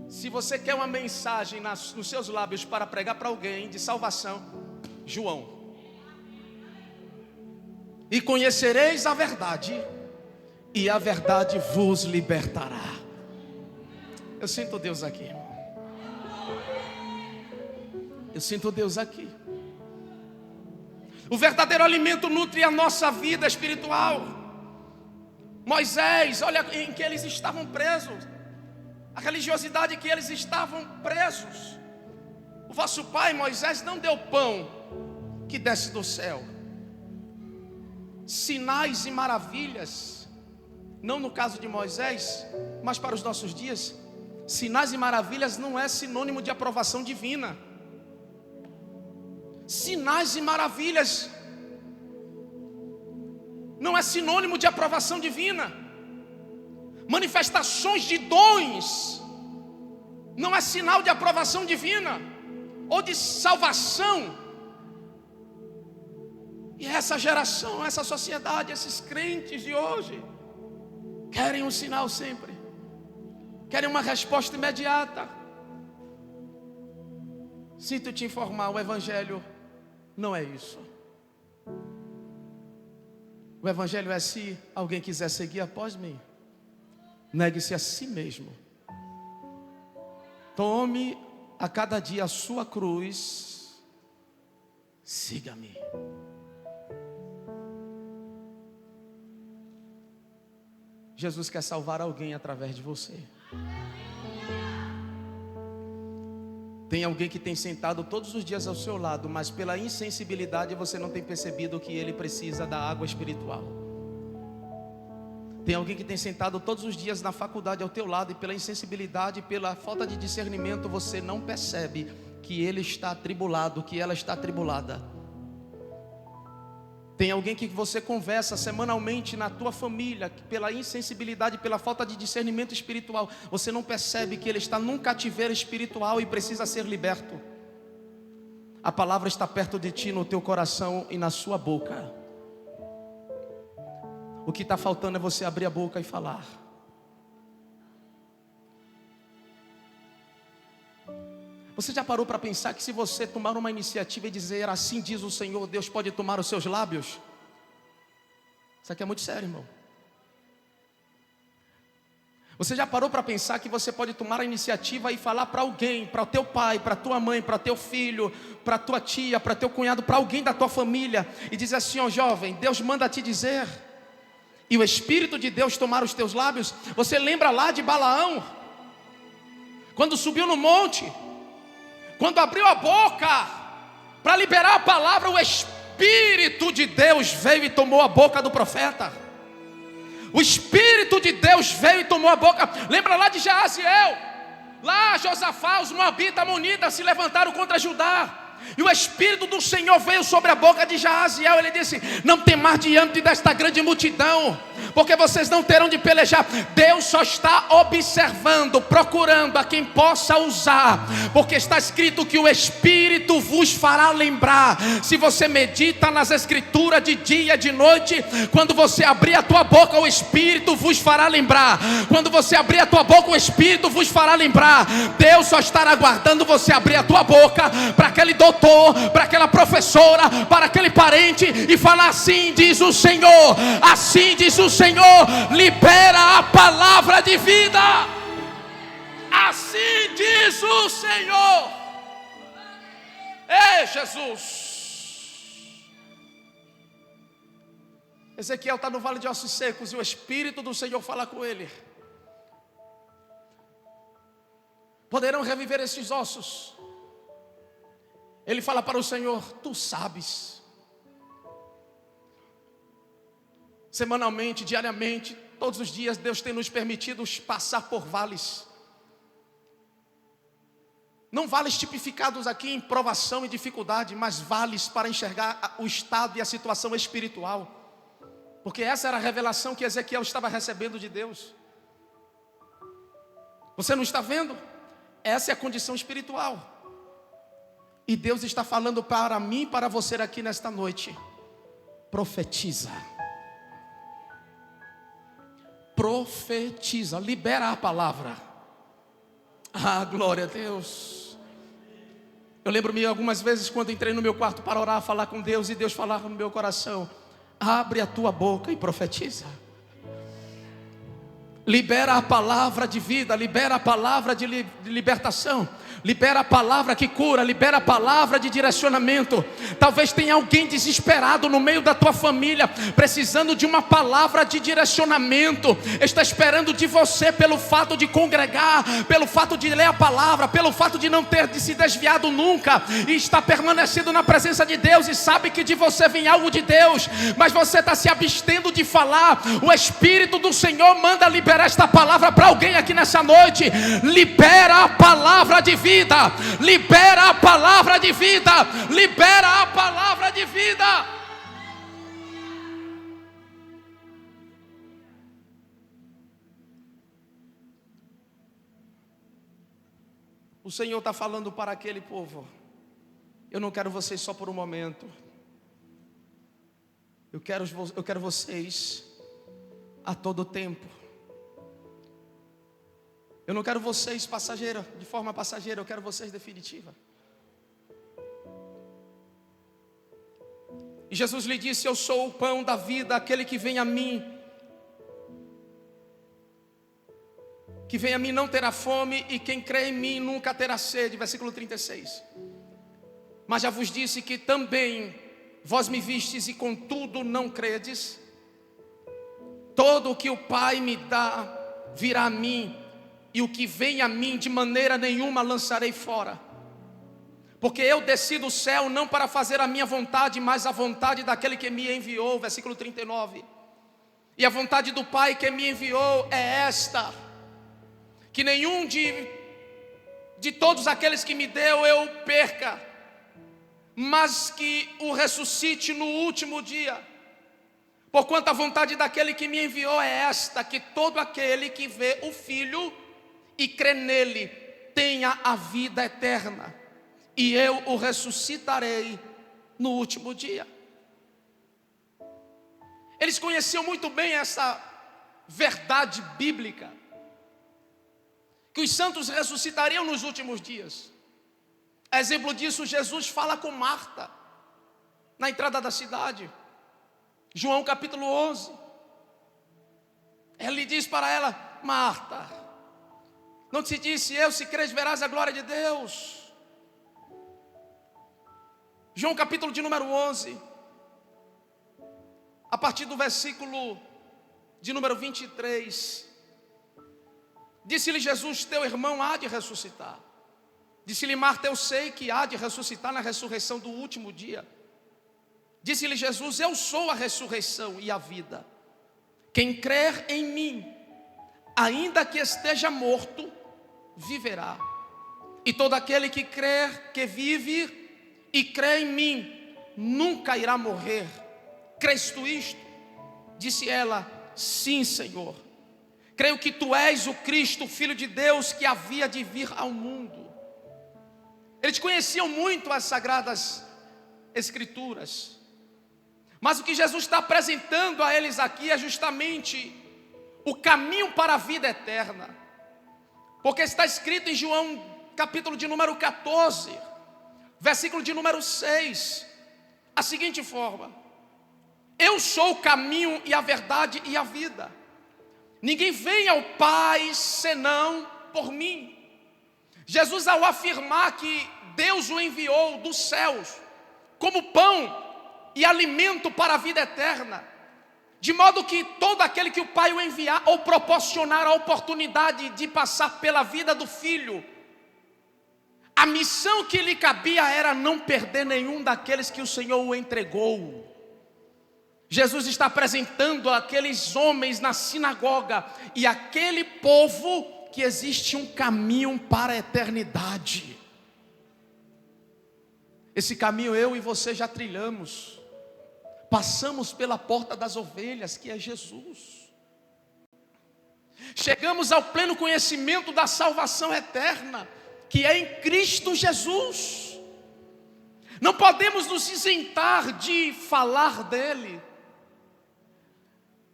Se você quer uma mensagem nos seus lábios para pregar para alguém de salvação, João. E conhecereis a verdade, e a verdade vos libertará. Eu sinto Deus aqui, irmão. Eu sinto Deus aqui. O verdadeiro alimento nutre a nossa vida espiritual. Moisés, olha em que eles estavam presos, a religiosidade que eles estavam presos. O vosso pai Moisés não deu pão que desce do céu. Sinais e maravilhas, não no caso de Moisés, mas para os nossos dias. Sinais e maravilhas não é sinônimo de aprovação divina. Sinais e maravilhas não é sinônimo de aprovação divina. Manifestações de dons não é sinal de aprovação divina ou de salvação. E essa geração, essa sociedade, esses crentes de hoje querem um sinal sempre, querem uma resposta imediata. Sinto te informar, o Evangelho não é isso. O Evangelho é: se alguém quiser seguir após mim, negue-se a si mesmo, tome a cada dia a sua cruz, siga-me. Jesus quer salvar alguém através de você. Tem alguém que tem sentado todos os dias ao seu lado, mas pela insensibilidade você não tem percebido que ele precisa da água espiritual. Tem alguém que tem sentado todos os dias na faculdade ao teu lado, e pela insensibilidade, pela falta de discernimento, você não percebe que ele está atribulado, que ela está atribulada. Tem alguém que você conversa semanalmente na tua família, que pela insensibilidade, pela falta de discernimento espiritual, você não percebe que ele está num cativeiro espiritual e precisa ser liberto. A palavra está perto de ti, no teu coração e na sua boca. O que está faltando é você abrir a boca e falar. Você já parou para pensar que se você tomar uma iniciativa e dizer assim diz o Senhor, Deus pode tomar os seus lábios? Isso aqui é muito sério, irmão. Você já parou para pensar que você pode tomar a iniciativa e falar para alguém, para o teu pai, para a tua mãe, para teu filho, para a tua tia, para teu cunhado, para alguém da tua família, e dizer assim: ó jovem, Deus manda te dizer, e o Espírito de Deus tomar os teus lábios. Você lembra lá de Balaão, quando subiu no monte, quando abriu a boca para liberar a palavra, o Espírito de Deus veio e tomou a boca do profeta. O Espírito de Deus veio e tomou a boca. Lembra lá de Jaziel? Lá Josafá, os moabitas, amonitas se levantaram contra Judá. E o Espírito do Senhor veio sobre a boca de Jaziel. Ele disse: não temais diante desta grande multidão, porque vocês não terão de pelejar. Deus só está observando, procurando a quem possa usar, porque está escrito que o Espírito vos fará lembrar. Se você medita nas Escrituras de dia e de noite, quando você abrir a tua boca, o Espírito vos fará lembrar. Quando você abrir a tua boca, o Espírito vos fará lembrar. Deus só estará aguardando você abrir a tua boca para aquele doutor, para aquela professora, para aquele parente, e falar: assim diz o Senhor, assim diz o Senhor, libera a palavra de vida. Assim diz o Senhor. Ei, Jesus. Ezequiel está no vale de ossos secos e o Espírito do Senhor fala com ele. Poderão reviver esses ossos? Ele fala para o Senhor: tu sabes. Semanalmente, diariamente, todos os dias, Deus tem nos permitido passar por vales. Não vales tipificados aqui em provação e dificuldade, mas vales para enxergar o estado e a situação espiritual. Porque essa era a revelação que Ezequiel estava recebendo de Deus. Você não está vendo? Essa é a condição espiritual. E Deus está falando para mim e para você aqui nesta noite: profetiza. Profetiza, libera a palavra. Ah, glória a Deus. Eu lembro-me algumas vezes quando entrei no meu quarto para orar, falar com Deus, e Deus falava no meu coração: abre a tua boca e profetiza. Libera a palavra de vida, libera a palavra de libertação, libera a palavra que cura, libera a palavra de direcionamento. Talvez tenha alguém desesperado no meio da tua família, precisando de uma palavra de direcionamento. Está esperando de você pelo fato de congregar, pelo fato de ler a palavra, pelo fato de não ter se desviado nunca, e está permanecendo na presença de Deus, e sabe que de você vem algo de Deus, mas você está se abstendo de falar. O Espírito do Senhor manda liberar esta palavra para alguém aqui nessa noite. Libera a palavra de vida, libera a palavra de vida, libera a palavra de vida. O Senhor está falando para aquele povo: eu não quero vocês só por um momento, eu quero vocês a todo tempo. Eu não quero vocês passageira, de forma passageira, eu quero vocês definitiva. E Jesus lhe disse: eu sou o pão da vida, aquele que vem a mim não terá fome, e quem crê em mim nunca terá sede. Versículo 36. Mas já vos disse que também vós me vistes e contudo não credes. Todo o que o Pai me dá virá a mim, e o que vem a mim de maneira nenhuma lançarei fora. Porque eu desci do céu não para fazer a minha vontade, mas a vontade daquele que me enviou. Versículo 39. E a vontade do Pai que me enviou é esta: que nenhum de todos aqueles que me deu eu perca, mas que o ressuscite no último dia. Porquanto a vontade daquele que me enviou é esta: que todo aquele que vê o Filho e crê nele tenha a vida eterna, e eu o ressuscitarei no último dia. Eles conheciam muito bem essa verdade bíblica, que os santos ressuscitariam nos últimos dias. A exemplo disso, Jesus fala com Marta na entrada da cidade. João capítulo 11. Ele diz para ela: Marta, não te disse eu, se crês verás a glória de Deus? João capítulo de número 11, a partir do versículo de número 23. Disse-lhe Jesus: teu irmão há de ressuscitar. Disse-lhe Marta: eu sei que há de ressuscitar na ressurreição do último dia. Disse-lhe Jesus: eu sou a ressurreição e a vida. Quem crer em mim, ainda que esteja morto, viverá. E todo aquele que crer que vive e crê em mim, nunca irá morrer. Crês tu isto? Disse ela: sim, Senhor. Creio que tu és o Cristo, o Filho de Deus, que havia de vir ao mundo. Eles conheciam muito as Sagradas Escrituras, mas o que Jesus está apresentando a eles aqui é justamente o caminho para a vida eterna. Porque está escrito em João capítulo de número 14, versículo de número 6, a seguinte forma: eu sou o caminho e a verdade e a vida. Ninguém vem ao Pai senão por mim. Jesus, ao afirmar que Deus o enviou dos céus como pão e alimento para a vida eterna, de modo que todo aquele que o pai o enviar ou proporcionar a oportunidade de passar pela vida do filho, a missão que lhe cabia era não perder nenhum daqueles que o Senhor o entregou. Jesus está apresentando aqueles homens na sinagoga e aquele povo que existe um caminho para a eternidade. Esse caminho eu e você já trilhamos. Passamos pela porta das ovelhas, que é Jesus. Chegamos ao pleno conhecimento da salvação eterna, que é em Cristo Jesus. Não podemos nos isentar de falar dele.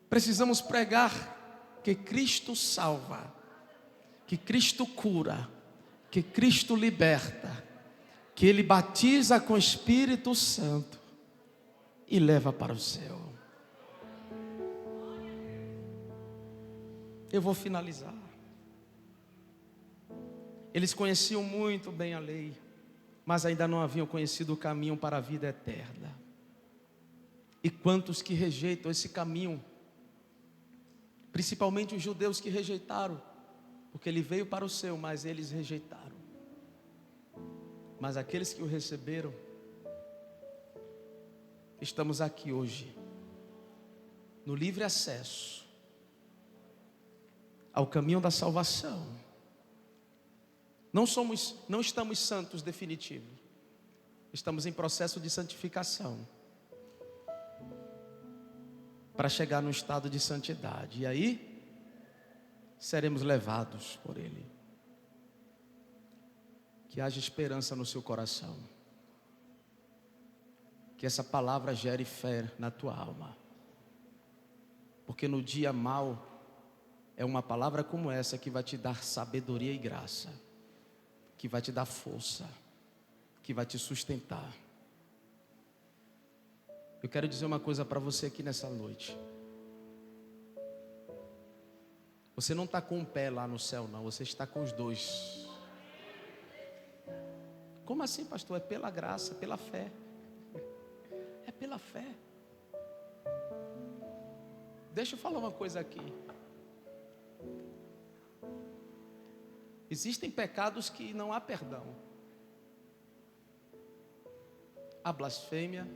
Precisamos pregar que Cristo salva, que Cristo cura, que Cristo liberta, que Ele batiza com o Espírito Santo e leva para o céu. Eu vou finalizar. Eles conheciam muito bem a lei, mas ainda não haviam conhecido o caminho para a vida eterna. E quantos que rejeitam esse caminho, principalmente os judeus que rejeitaram, porque ele veio para o céu, mas eles rejeitaram. Mas aqueles que o receberam, estamos aqui hoje, no livre acesso ao caminho da salvação. Não estamos santos definitivos, estamos em processo de santificação, para chegar no estado de santidade, e aí seremos levados por Ele. Que haja esperança no seu coração, que essa palavra gere fé na tua alma, porque no dia mau, é uma palavra como essa que vai te dar sabedoria e graça, que vai te dar força, que vai te sustentar. Eu quero dizer uma coisa para você aqui nessa noite. Você não está com um pé lá no céu não, você está com os dois. Como assim, pastor? É pela graça, pela fé. É pela fé. Deixa eu falar uma coisa aqui. Existem pecados que não há perdão. A blasfêmia,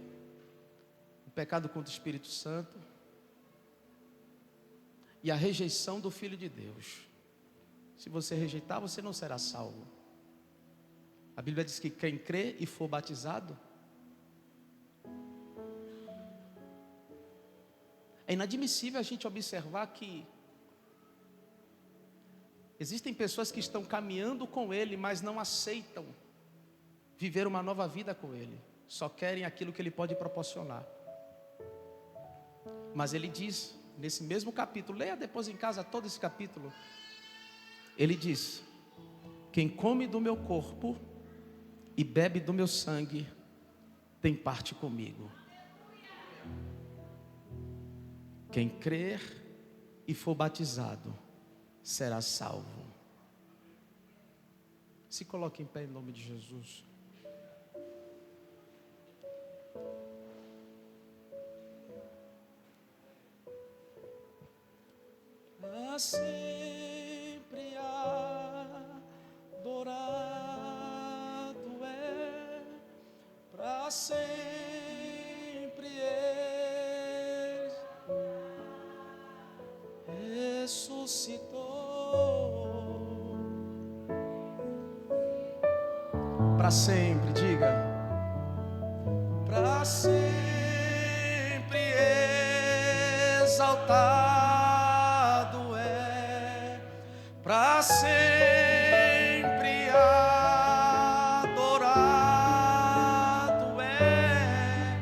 o pecado contra o Espírito Santo e a rejeição do Filho de Deus. Se você rejeitar, você não será salvo. A Bíblia diz que quem crê e for batizado, é inadmissível a gente observar que existem pessoas que estão caminhando com Ele, mas não aceitam viver uma nova vida com Ele. Só querem aquilo que Ele pode proporcionar. Mas Ele diz, nesse mesmo capítulo, leia depois em casa todo esse capítulo. Ele diz: quem come do meu corpo e bebe do meu sangue, tem parte comigo. Quem crer e for batizado, será salvo. Se coloque em pé em nome de Jesus. Para sempre adorado é, para sempre Ele ressuscitou. Para sempre, diga. Para sempre exaltado é, para sempre adorado é,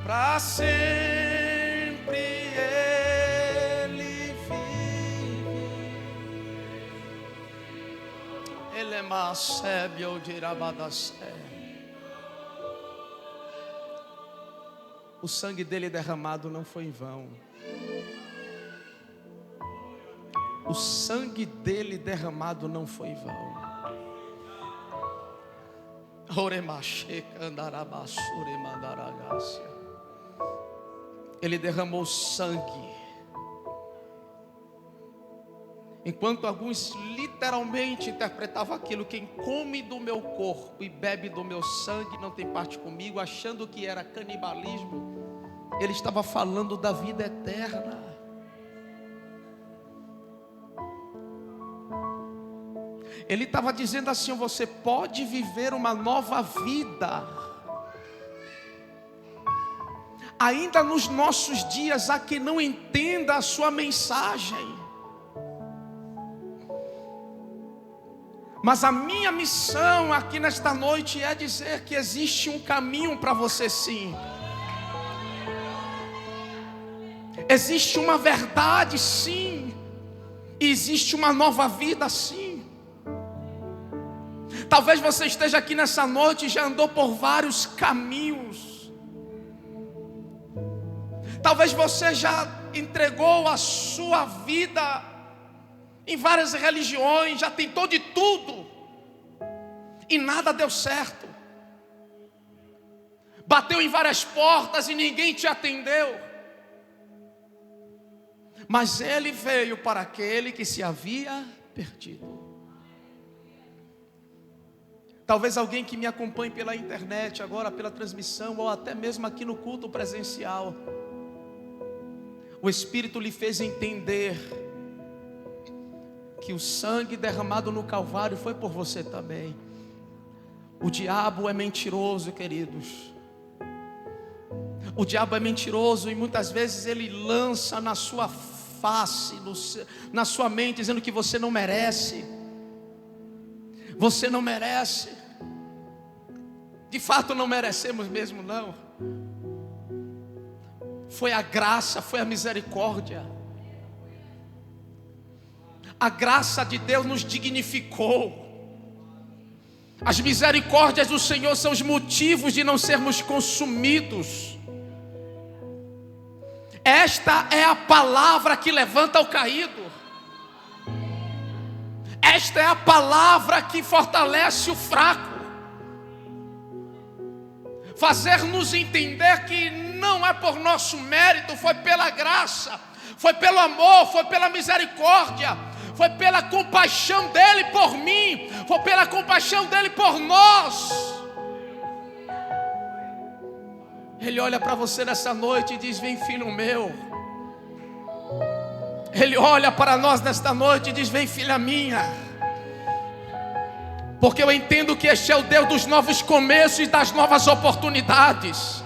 para sempre Ele vive. Ele é macebe ou dirabadacé. O sangue dele derramado não foi em vão. O sangue dele derramado não foi em vão. Ele derramou sangue. Enquanto alguns literalmente interpretavam aquilo: quem come do meu corpo e bebe do meu sangue não tem parte comigo, achando que era canibalismo, ele estava falando da vida eterna. Ele estava dizendo assim: você pode viver uma nova vida. Ainda nos nossos dias há quem não entenda a sua mensagem. Mas a minha missão aqui nesta noite é dizer que existe um caminho para você, sim. Existe uma verdade, sim. E existe uma nova vida, sim. Talvez você esteja aqui nessa noite e já andou por vários caminhos. Talvez você já entregou a sua vida em várias religiões, já tentou de tudo e nada deu certo. Bateu em várias portas e ninguém te atendeu. Mas ele veio para aquele que se havia perdido. Talvez alguém que me acompanhe pela internet agora, pela transmissão, ou até mesmo aqui no culto presencial, o Espírito lhe fez entender que o sangue derramado no Calvário foi por você também. O diabo é mentiroso, queridos. O diabo é mentiroso e muitas vezes ele lança na sua face, na sua mente, dizendo que você não merece. Você não merece. De fato não merecemos mesmo, não. Foi a graça, foi a misericórdia. A graça de Deus nos dignificou. As misericórdias do Senhor são os motivos de não sermos consumidos. Esta é a palavra que levanta o caído. Esta é a palavra que fortalece o fraco. Fazer-nos entender que não é por nosso mérito, foi pela graça, foi pelo amor, foi pela misericórdia, foi pela compaixão dele por mim, foi pela compaixão dele por nós. Ele olha para você nessa noite e diz: vem, filho meu. Ele olha para nós nesta noite e diz: vem, filha minha. Porque eu entendo que este é o Deus dos novos começos e das novas oportunidades.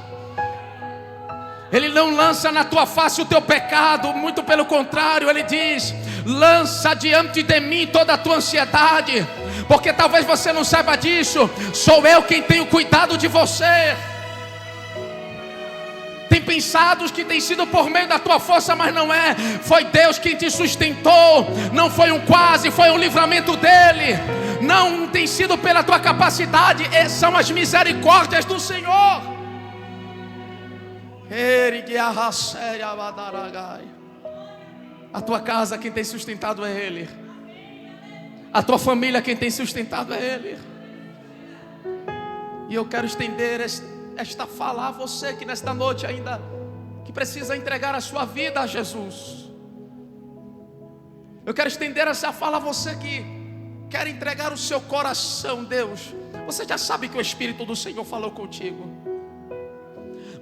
Ele não lança na tua face o teu pecado, muito pelo contrário, ele diz: lança diante de mim toda a tua ansiedade, porque talvez você não saiba disso, sou eu quem tenho cuidado de você. Tem pensado que tem sido por meio da tua força, mas não é. Foi Deus quem te sustentou. Não foi um quase, foi um livramento dele. Não tem sido pela tua capacidade, são as misericórdias do Senhor. A tua casa quem tem sustentado é Ele. A tua família quem tem sustentado é Ele. E eu quero estender esta fala a você que nesta noite ainda que precisa entregar a sua vida a Jesus. Eu quero estender essa fala a você que quer entregar o seu coração. Deus, você já sabe que o Espírito do Senhor falou contigo.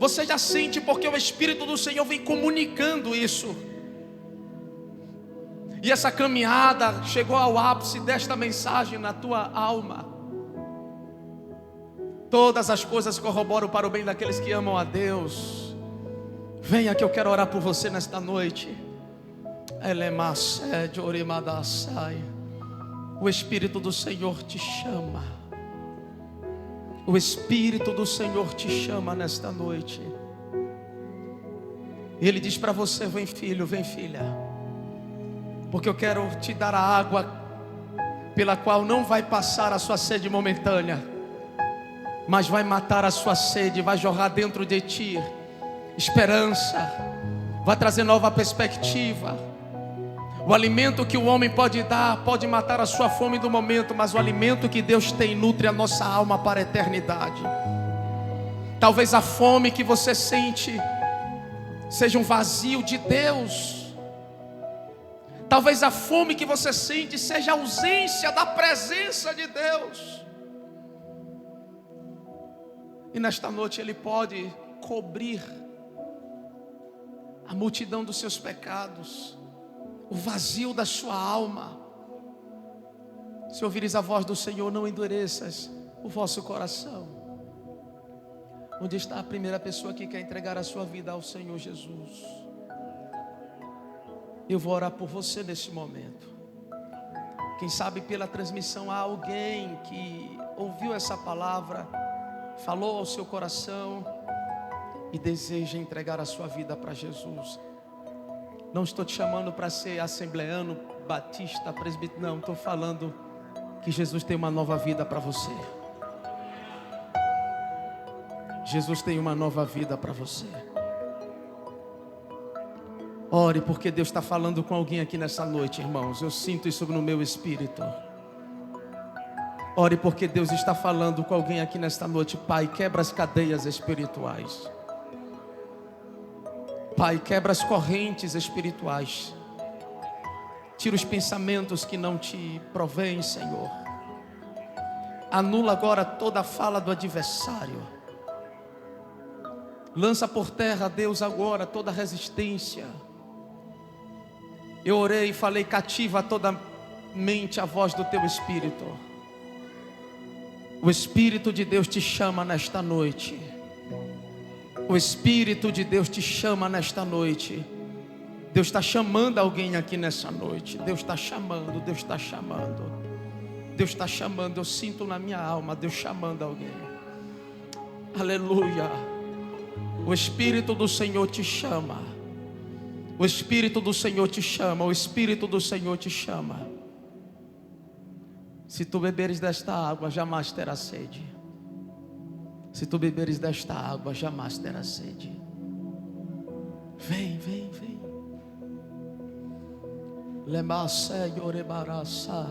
Você já sente porque o Espírito do Senhor vem comunicando isso. E essa caminhada chegou ao ápice desta mensagem na tua alma. Todas as coisas corroboram para o bem daqueles que amam a Deus. Venha que eu quero orar por você nesta noite. O Espírito do Senhor te chama. O Espírito do Senhor te chama nesta noite. E Ele diz para você: vem, filho, vem, filha, porque eu quero te dar a água pela qual não vai passar a sua sede momentânea, mas vai matar a sua sede, vai jorrar dentro de ti esperança, vai trazer nova perspectiva. O alimento que o homem pode dar pode matar a sua fome do momento, mas o alimento que Deus tem nutre a nossa alma para a eternidade. Talvez a fome que você sente seja um vazio de Deus. Talvez a fome que você sente seja a ausência da presença de Deus. E nesta noite Ele pode cobrir a multidão dos seus pecados, o vazio da sua alma. Se ouvires a voz do Senhor, não endureças o vosso coração. Onde está a primeira pessoa que quer entregar a sua vida ao Senhor Jesus? Eu vou orar por você nesse momento. Quem sabe pela transmissão há alguém que ouviu essa palavra, falou ao seu coração e deseja entregar a sua vida para Jesus. Não estou te chamando para ser assembleano, batista, presbítero, não. Estou falando que Jesus tem uma nova vida para você. Jesus tem uma nova vida para você. Ore, porque Deus está falando com alguém aqui nessa noite, irmãos. Eu sinto isso no meu espírito. Ore, porque Deus está falando com alguém aqui nesta noite. Pai, quebra as cadeias espirituais. Pai, quebra as correntes espirituais. Tira os pensamentos que não te provêm, Senhor. Anula agora toda a fala do adversário. Lança por terra, Deus, agora toda resistência. Eu orei e falei: cativa toda mente a voz do teu Espírito. O Espírito de Deus te chama nesta noite. O Espírito de Deus te chama nesta noite. Deus está chamando alguém aqui nessa noite. Deus está chamando, Deus está chamando. Deus está chamando, eu sinto na minha alma Deus chamando alguém. Aleluia. O Espírito do Senhor te chama. O Espírito do Senhor te chama. O Espírito do Senhor te chama. Se tu beberes desta água, jamais terás sede. Se tu beberes desta água, jamais terás sede. Vem, vem, vem. Lemase yorebarasa.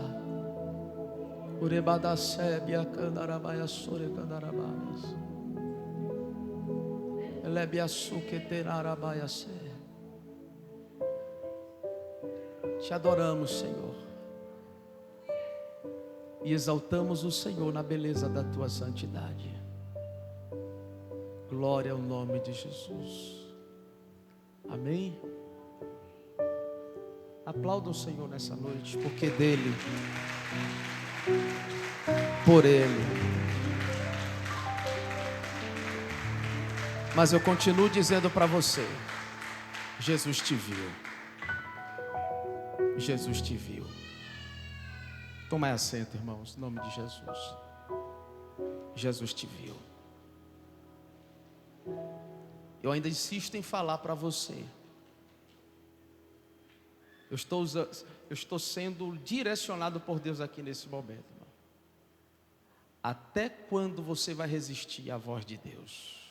Urebadase biakandarabaya sore kandarabas. Elebiasuke tenarabayase. Te adoramos, Senhor, e exaltamos o Senhor na beleza da tua santidade. Glória ao nome de Jesus. Amém. Aplauda o Senhor nessa noite, porque dele, por ele. Mas eu continuo dizendo para você: Jesus te viu. Jesus te viu. Toma assento, irmãos, em nome de Jesus. Jesus te viu. Eu ainda insisto em falar para você. Eu estou sendo direcionado por Deus aqui nesse momento, irmão. Até quando você vai resistir à voz de Deus?